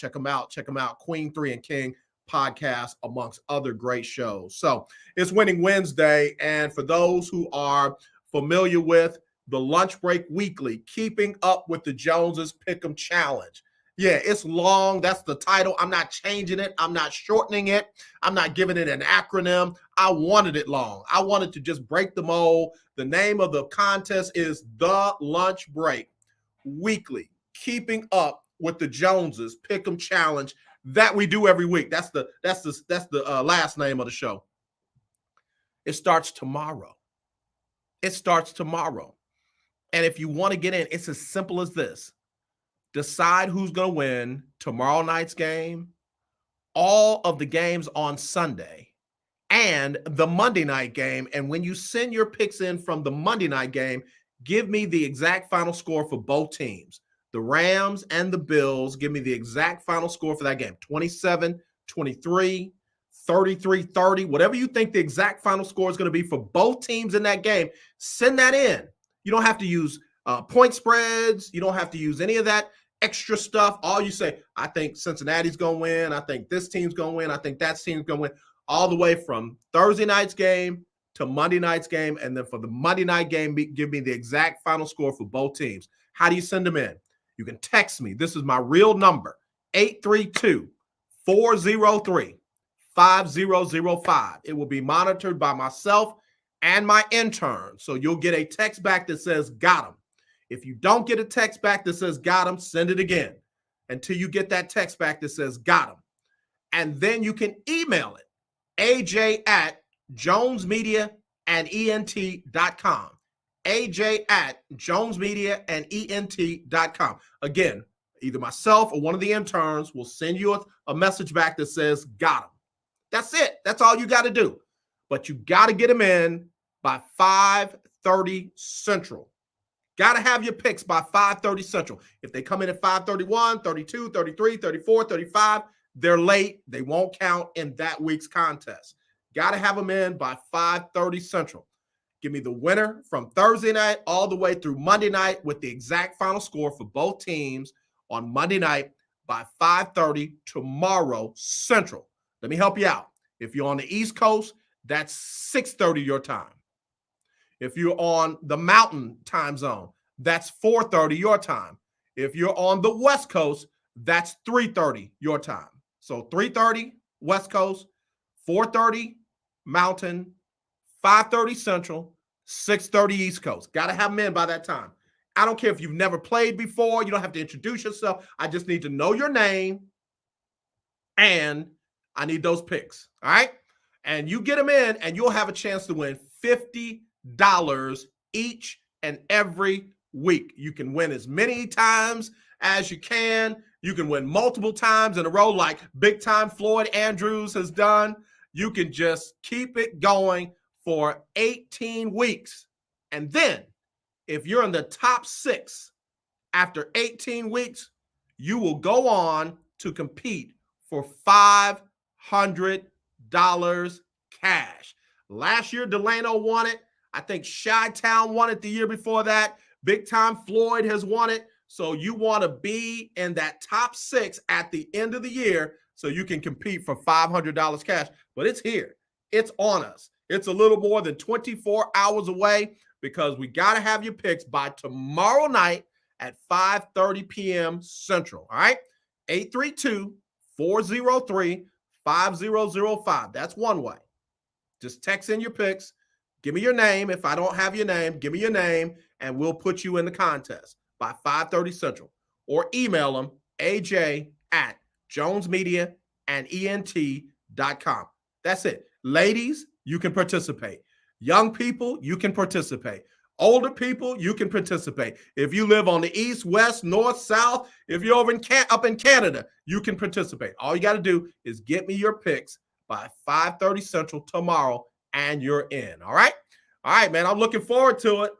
S4: Queen 3 and King podcast, amongst other great shows. So it's Winning Wednesday. And for those who are familiar with the Lunch Break Weekly, keeping up with the Joneses Pick'em Challenge. Yeah, it's long. That's the title. I'm not changing it. I'm not shortening it. I'm not giving it an acronym. I wanted it long. I wanted to just break the mold. The name of the contest is The Lunch Break Weekly, keeping up with the Joneses Pick'em Challenge that we do every week. That's the last name of the show. It starts tomorrow. It starts tomorrow. And if you want to get in, it's as simple as this. Decide who's going to win tomorrow night's game, all of the games on Sunday, and the Monday night game. And when you send your picks in from the Monday night game, give me the exact final score for both teams. The Rams and the Bills, give me the exact final score for that game. 27-23, 33-30, whatever you think the exact final score is going to be for both teams in that game, send that in. You don't have to use point spreads. You don't have to use any of that extra stuff. All you say, I think Cincinnati's going to win. I think this team's going to win. I think that team's going to win. All the way from Thursday night's game to Monday night's game. And then for the Monday night game, give me the exact final score for both teams. How do you send them in? You can text me. This is my real number, 832-403-5005. It will be monitored by myself and my intern. So you'll get a text back that says, got him. If you don't get a text back that says, got him, send it again until you get that text back that says, got him. And then you can email it, aj@jonesmediaandent.com. aj@jonesmediaandent.com. Again, either myself or one of the interns will send you a message back that says, got him. That's it. That's all you got to do. But you got to get them in by 5:30 Central. Got to have your picks by 5:30 Central. If they come in at 5:31, 32, 33, 34, 35, they're late. They won't count in that week's contest. Got to have them in by 5:30 Central. Give me the winner from Thursday night all the way through Monday night with the exact final score for both teams on Monday night by 5:30 tomorrow Central. Let me help you out. If you're on the East Coast, that's 6:30 your time. If you're on the Mountain time zone, that's 4:30 your time. If you're on the West Coast, that's 3:30 your time. So 3:30 West Coast, 4:30 Mountain, 5:30 Central, 6:30 East Coast. Got to have them in by that time. I don't care if you've never played before. You don't have to introduce yourself. I just need to know your name, and I need those picks. All right? And you get them in, and you'll have a chance to win $50 each and every week. You can win as many times as you can. You can win multiple times in a row like big time Floyd Andrews has done. You can just keep it going for 18 weeks. And then if you're in the top 6 after 18 weeks, you will go on to compete for $500 cash. Last year, Delano won it. I think Chi-Town won it the year before that. Big Time Floyd has won it. So you want to be in that top 6 at the end of the year so you can compete for $500 cash. But it's here. It's on us. It's a little more than 24 hours away because we got to have your picks by tomorrow night at 5:30 p.m. Central. All right? 832-403-5005. That's one way. Just text in your picks. Give me your name. If I don't have your name, give me your name, and we'll put you in the contest by 5:30 Central. Or email them, aj@jonesmediaandent.com. That's it. Ladies, you can participate. Young people, you can participate. Older people, you can participate. If you live on the east, west, north, south, if you're over up in Canada, you can participate. All you got to do is get me your picks by 5:30 Central tomorrow, and you're in. All right? All right, man. I'm looking forward to it.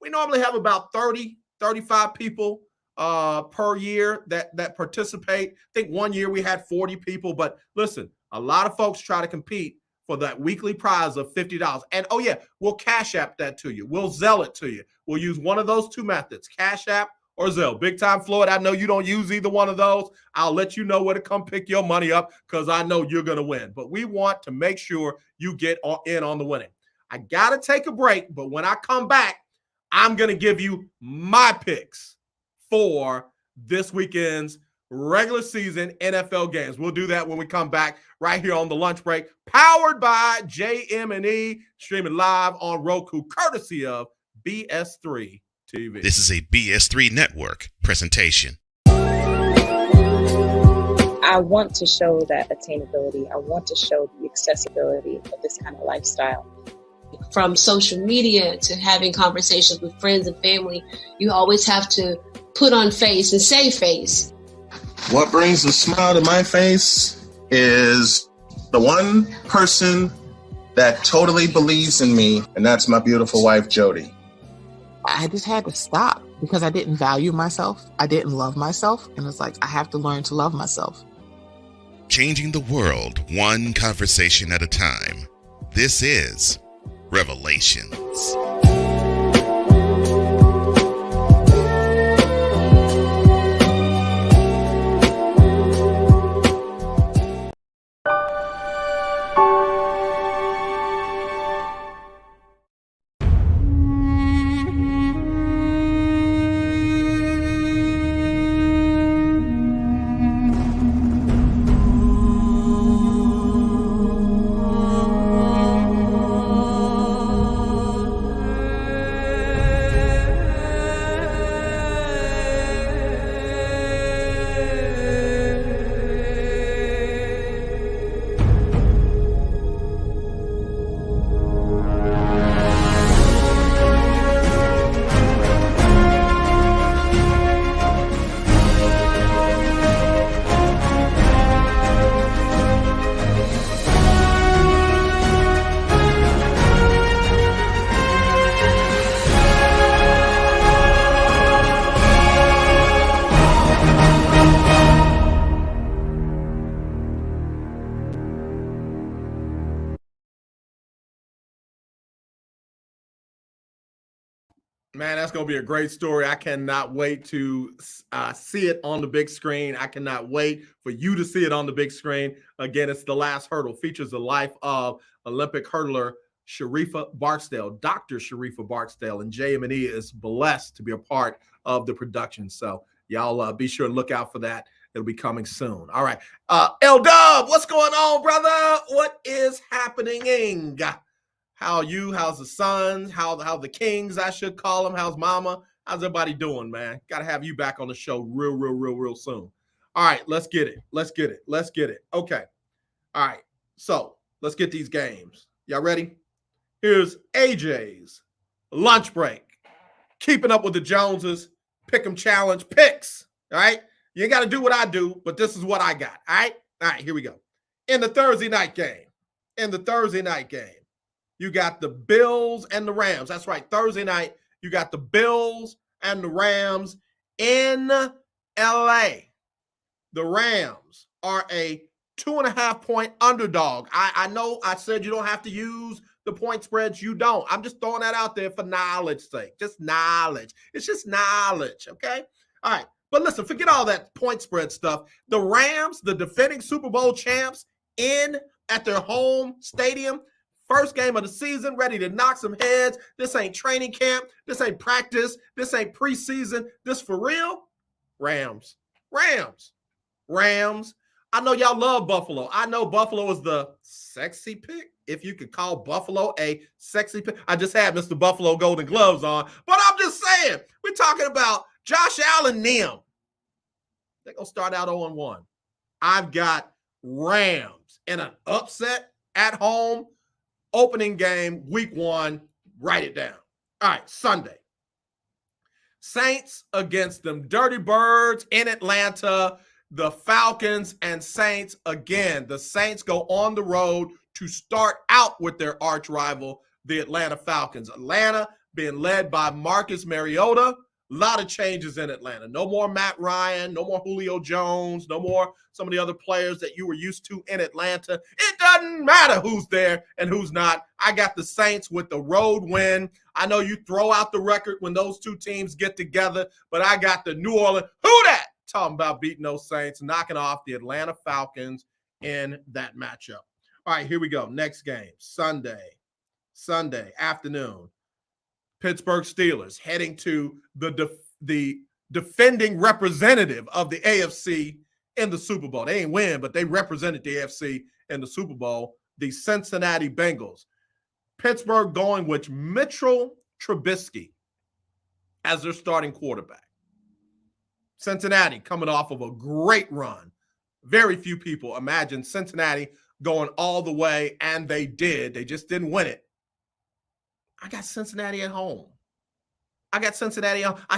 S4: We normally have about 30, 35 people per year that participate. I think one year we had 40 people. But listen, a lot of folks try to compete for that weekly prize of $50. And, oh, yeah, we'll Cash App that to you. We'll Zelle it to you. We'll use one of those two methods, Cash App or Zelle. Big Time Floyd, I know you don't use either one of those. I'll let you know where to come pick your money up because I know you're going to win. But we want to make sure you get in on the winning. I got to take a break, but when I come back, I'm going to give you my picks for this weekend's regular season NFL games. We'll do that when we come back right here on the lunch break, powered by JM&E, streaming live on Roku, courtesy of BS3 TV.
S6: This is a BS3 Network presentation.
S10: I want to show that attainability. I want to show the accessibility of this kind of lifestyle.
S11: From social media to having conversations with friends and family, you always have to put on face and say face.
S12: What brings a smile to my face is the one person that totally believes in me, and that's my beautiful wife, Jody.
S13: I just had to stop because I didn't value myself. I didn't love myself. And it's like, I have to learn to love myself.
S6: Changing the world one conversation at a time. This is Revelations.
S4: Man, that's going to be a great story. I cannot wait to see it on the big screen. I cannot wait for you to see it on the big screen. Again, it's The Last Hurdle. Features the life of Olympic hurdler Sharifa Barksdale, Dr. Sharifa Barksdale, and JM&E is blessed to be a part of the production. So y'all be sure to look out for that. It'll be coming soon. All right. L-Dub, what's going on, brother? What is happening? How are you? How's the Suns? How the Kings, I should call them? How's Mama? How's everybody doing, man? Got to have you back on the show real soon. All right, let's get it. Okay. All right, so let's get these games. Y'all ready? Here's AJ's lunch break. Keeping up with the Joneses. Pick'em challenge picks. All right? You ain't got to do what I do, but this is what I got. All right? All right, here we go. In the Thursday night game, you got the Bills and the Rams. That's right. Thursday night, you got the Bills and the Rams in LA. The Rams are a 2.5-point underdog. I know I said you don't have to use the point spreads. You don't. I'm just throwing that out there for knowledge's sake. Just knowledge. It's just knowledge, okay? All right. But listen, forget all that point spread stuff. The Rams, the defending Super Bowl champs, at their home stadium, first game of the season, ready to knock some heads. This ain't training camp. This ain't practice. This ain't preseason. This for real? Rams. I know y'all love Buffalo. I know Buffalo is the sexy pick, if you could call Buffalo a sexy pick. I just had Mr. Buffalo Golden Gloves on, but I'm just saying, we're talking about Josh Allen, them. They're going to start out 0-1. I've got Rams in an upset at home. Opening game, week 1, write it down. All right, Sunday. Saints against them Dirty Birds in Atlanta. The Falcons and Saints again. The Saints go on the road to start out with their arch rival, the Atlanta Falcons. Atlanta being led by Marcus Mariota. A lot of changes in Atlanta. No more Matt Ryan, no more Julio Jones, no more some of the other players that you were used to in Atlanta. It doesn't matter who's there and who's not. I got the Saints with the road win. I know you throw out the record when those two teams get together, but I got the New Orleans. Who that? Talking about beating those Saints, knocking off the Atlanta Falcons in that matchup. All right, here we go. Next game, Sunday afternoon. Pittsburgh Steelers heading to the defending representative of the AFC in the Super Bowl. They ain't win, but they represented the AFC in the Super Bowl, the Cincinnati Bengals. Pittsburgh going with Mitchell Trubisky as their starting quarterback. Cincinnati coming off of a great run. very few people imagined Cincinnati going all the way, and they did. They just didn't win it. I got Cincinnati at home. I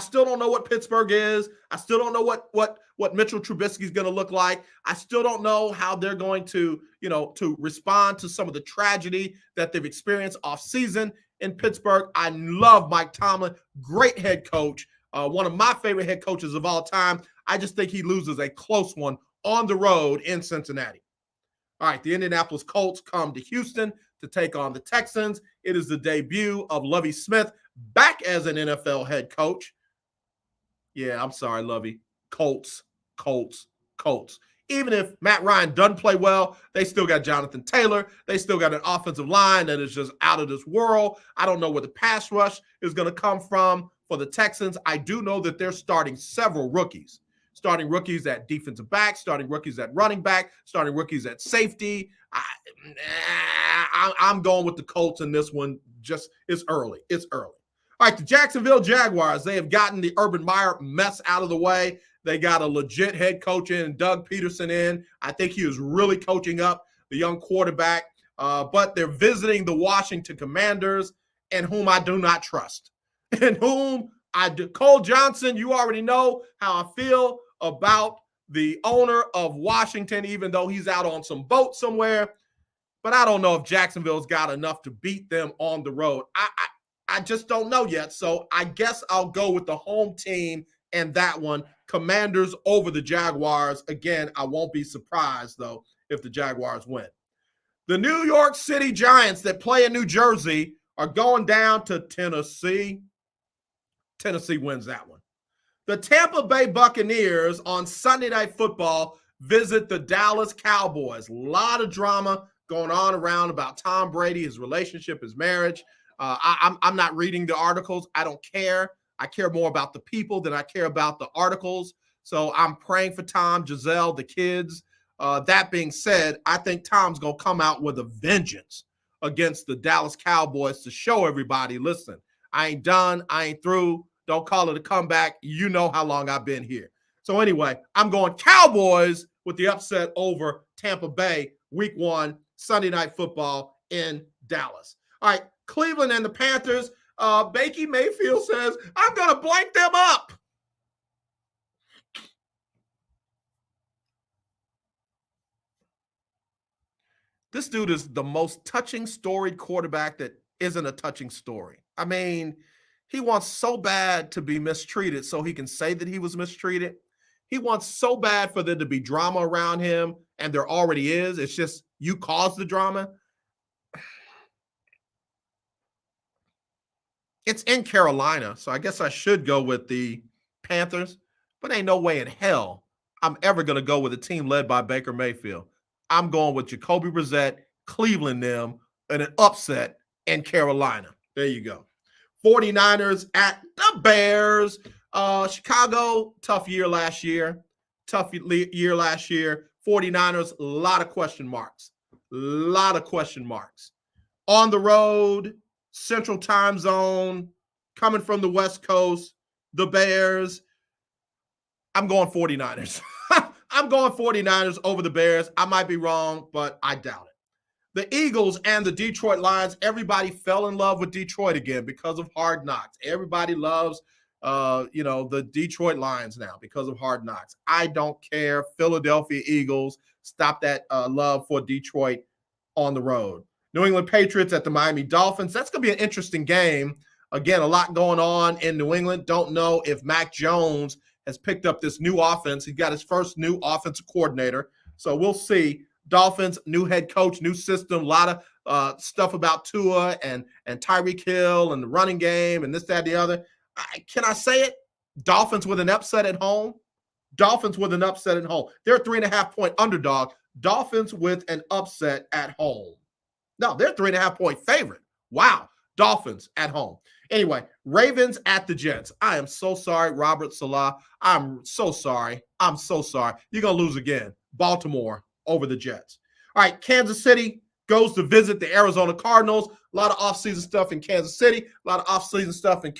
S4: still don't know what Pittsburgh is. I still don't know what Mitchell Trubisky is going to look like. I still don't know how they're going to, to respond to some of the tragedy that they've experienced off season in Pittsburgh. I love Mike Tomlin, great head coach, one of my favorite head coaches of all time. I just think he loses a close one on the road in Cincinnati. All right, the Indianapolis Colts come to Houston to take on the Texans. It is the debut of Lovie Smith back as an NFL head coach. Yeah, I'm sorry, Lovie. Colts. Even if Matt Ryan doesn't play well, they still got Jonathan Taylor. They still got an offensive line that is just out of this world. I don't know where the pass rush is going to come from for the Texans. I do know that they're starting several rookies. Starting rookies at defensive back, starting rookies at running back, starting rookies at safety. I'm going with the Colts in this one. Just it's early. All right, the Jacksonville Jaguars, they have gotten the Urban Meyer mess out of the way. They got a legit head coach in, Doug Peterson in. I think he is really coaching up the young quarterback. But they're visiting the Washington Commanders, and whom I do not trust. Cole Johnson, you already know how I feel about the owner of Washington, even though he's out on some boat somewhere. But I don't know if Jacksonville's got enough to beat them on the road. I just don't know yet. So I guess I'll go with the home team and that one. Commanders over the Jaguars. Again, I won't be surprised, though, if the Jaguars win. The New York City Giants that play in New Jersey are going down to Tennessee. Tennessee wins that one. The Tampa Bay Buccaneers on Sunday Night Football visit the Dallas Cowboys. A lot of drama going on around about Tom Brady, his relationship, his marriage. I'm not reading the articles. I don't care. I care more about the people than I care about the articles. So I'm praying for Tom, Giselle, the kids. That being said, I think Tom's going to come out with a vengeance against the Dallas Cowboys to show everybody, listen, I ain't done. I ain't through. Don't call it a comeback. You know how long I've been here. So anyway, I'm going Cowboys with the upset over Tampa Bay, week 1, Sunday Night Football in Dallas. All right, Cleveland and the Panthers. Baker Mayfield says, I'm going to blank them up. This dude is the most touching storied quarterback that isn't a touching story. I mean, he wants so bad to be mistreated so he can say that he was mistreated. He wants so bad for there to be drama around him, and there already is. It's just you caused the drama. It's in Carolina, so I guess I should go with the Panthers, but ain't no way in hell I'm ever going to go with a team led by Baker Mayfield. I'm going with Jacoby Brissett, Cleveland them, and an upset in Carolina. There you go. 49ers at the Bears. Chicago, tough year last year. 49ers, a lot of question marks. On the road, Central Time Zone, coming from the West Coast, the Bears. I'm going 49ers. I'm going 49ers over the Bears. I might be wrong, but I doubt it. The Eagles and the Detroit Lions, everybody fell in love with Detroit again because of Hard Knocks. Everybody loves, the Detroit Lions now because of Hard Knocks. I don't care. Philadelphia Eagles, stop that love for Detroit on the road. New England Patriots at the Miami Dolphins. That's going to be an interesting game. Again, a lot going on in New England. Don't know if Mac Jones has picked up this new offense. He got his first new offensive coordinator. So we'll see. Dolphins, new head coach, new system, a lot of stuff about Tua and Tyreek Hill and the running game and this, that, the other. Can I say it? Dolphins with an upset at home. They're a 3.5-point underdog. Dolphins with an upset at home. No, they're a 3.5-point favorite. Wow. Dolphins at home. Anyway, Ravens at the Jets. I am so sorry, Robert Salah. I'm so sorry. You're going to lose again. Baltimore over the Jets. All right, Kansas City goes to visit the Arizona Cardinals. A lot of offseason stuff in Kansas City, a lot of offseason stuff in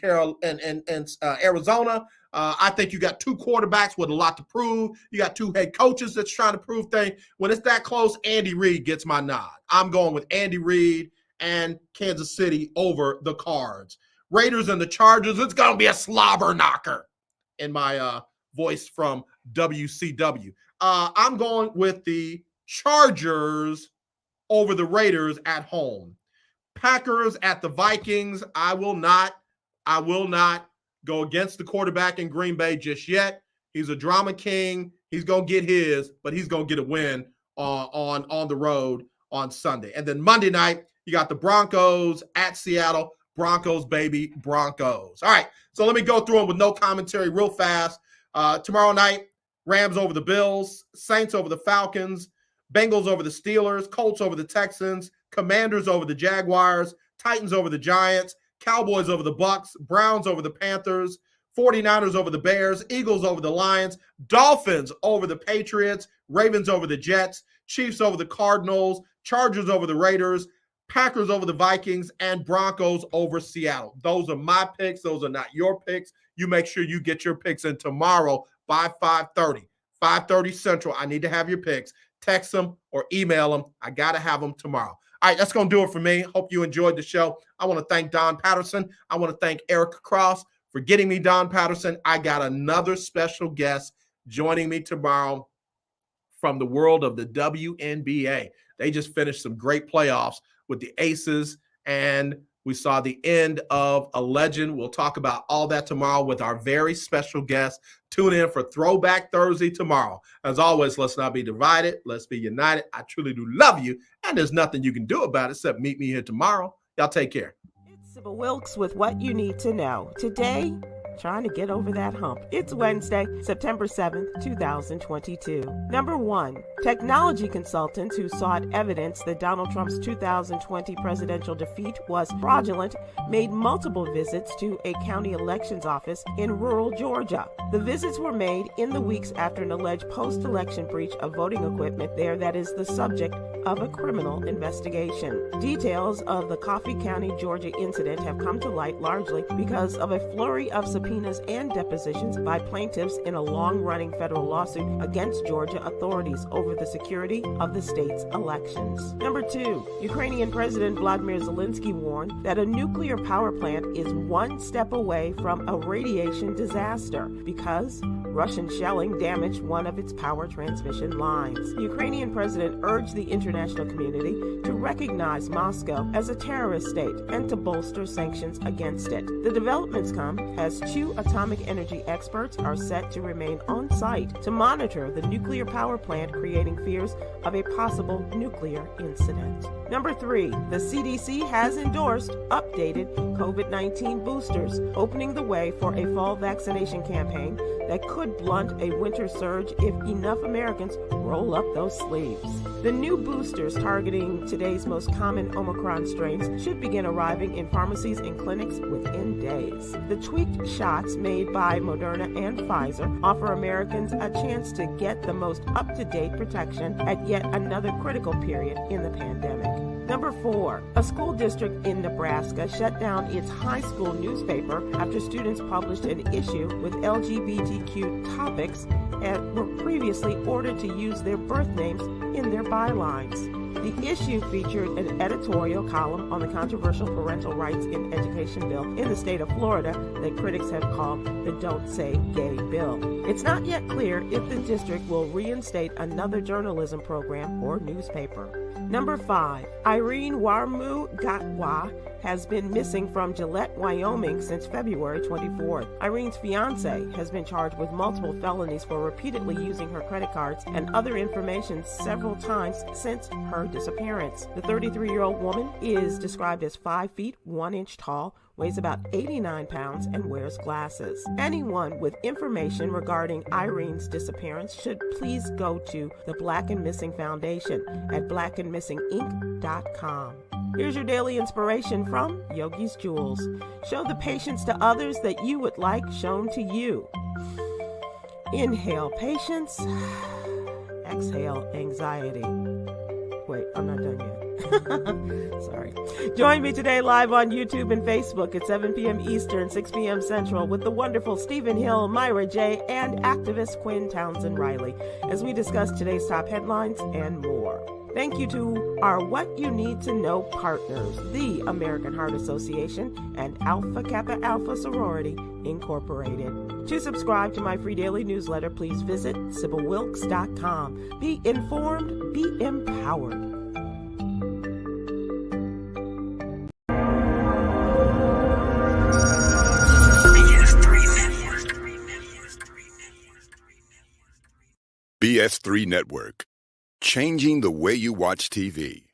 S4: Arizona. I think you got two quarterbacks with a lot to prove. You got two head coaches that's trying to prove things. When it's that close, Andy Reid gets my nod. I'm going with Andy Reid and Kansas City over the Cards. Raiders and the Chargers, it's going to be a slobber knocker in my voice from WCW. I'm going with the Chargers over the Raiders at home. Packers at the Vikings. I will not go against the quarterback in Green Bay just yet. He's a drama king. He's going to get his, but he's going to get a win on the road on Sunday. And then Monday night, you got the Broncos at Seattle. Broncos, baby, Broncos. All right, so let me go through them with no commentary real fast. Tomorrow night, Rams over the Bills, Saints over the Falcons, Bengals over the Steelers, Colts over the Texans, Commanders over the Jaguars, Titans over the Giants, Cowboys over the Bucks, Browns over the Panthers, 49ers over the Bears, Eagles over the Lions, Dolphins over the Patriots, Ravens over the Jets, Chiefs over the Cardinals, Chargers over the Raiders, Packers over the Vikings, and Broncos over Seattle. Those are my picks. Those are not your picks. You make sure you get your picks in tomorrow by 5:30 Central. I need to have your picks. Text them or email them. I got to have them tomorrow. All right, that's going to do it for me. Hope you enjoyed the show. I want to thank Don Patterson. I want to thank Erica Cross for getting me Don Patterson. I got another special guest joining me tomorrow from the world of the WNBA. They just finished some great playoffs with the Aces, and we saw the end of a legend. We'll talk about all that tomorrow with our very special guest. Tune in for Throwback Thursday tomorrow. As always, let's not be divided. Let's be united. I truly do love you, and there's nothing you can do about it except meet me here tomorrow. Y'all take care.
S14: It's Sybil Wilkes with what you need to know. Today, trying to get over that hump. It's Wednesday, September 7th, 2022. Number 1, technology consultants who sought evidence that Donald Trump's 2020 presidential defeat was fraudulent made multiple visits to a county elections office in rural Georgia. The visits were made in the weeks after an alleged post-election breach of voting equipment there that is the subject of a criminal investigation. Details of the Coffee County, Georgia incident have come to light largely because of a flurry of subpoenas and depositions by plaintiffs in a long-running federal lawsuit against Georgia authorities over the security of the state's elections. Number 2, Ukrainian President Vladimir Zelensky warned that a nuclear power plant is one step away from a radiation disaster because Russian shelling damaged one of its power transmission lines. The Ukrainian president urged the international community to recognize Moscow as a terrorist state and to bolster sanctions against it. The developments come as 2 atomic energy experts are set to remain on site to monitor the nuclear power plant, creating fears of a possible nuclear incident. Number 3, the CDC has endorsed updated COVID-19 boosters, opening the way for a fall vaccination campaign that could blunt a winter surge if enough Americans roll up those sleeves. The new boosters targeting today's most common Omicron strains should begin arriving in pharmacies and clinics within days. The tweaked shots made by Moderna and Pfizer offer Americans a chance to get the most up-to-date protection at yet another critical period in the pandemic. Number 4, a school district in Nebraska shut down its high school newspaper after students published an issue with LGBTQ topics and were previously ordered to use their birth names in their bylines. The issue featured an editorial column on the controversial parental rights in education bill in the state of Florida that critics have called the Don't Say Gay bill. It's not yet clear if the district will reinstate another journalism program or newspaper. Number 5, Irene Warmu-Gatwa has been missing from Gillette, Wyoming since February 24th. Irene's fiance has been charged with multiple felonies for repeatedly using her credit cards and other information several times since her disappearance. The 33-year-old woman is described as 5 feet 1 inch tall, weighs about 89 pounds, and wears glasses. Anyone with information regarding Irene's disappearance should please go to the Black and Missing Foundation at blackandmissinginc.com. Here's your daily inspiration from Yogi's Jewels. Show the patience to others that you would like shown to you. Inhale patience, exhale anxiety. Wait, I'm not done yet. Sorry. Join me today live on YouTube and Facebook at 7 p.m. Eastern, 6 p.m. Central with the wonderful Stephen Hill, Myra J., and activist Quinn Townsend Riley as we discuss today's top headlines and more. Thank you to our What You Need to Know partners, the American Heart Association and Alpha Kappa Alpha Sorority Incorporated. To subscribe to my free daily newsletter, please visit SibylWilkes.com. Be informed, be empowered.
S9: BS3 Network. Changing the way you watch TV.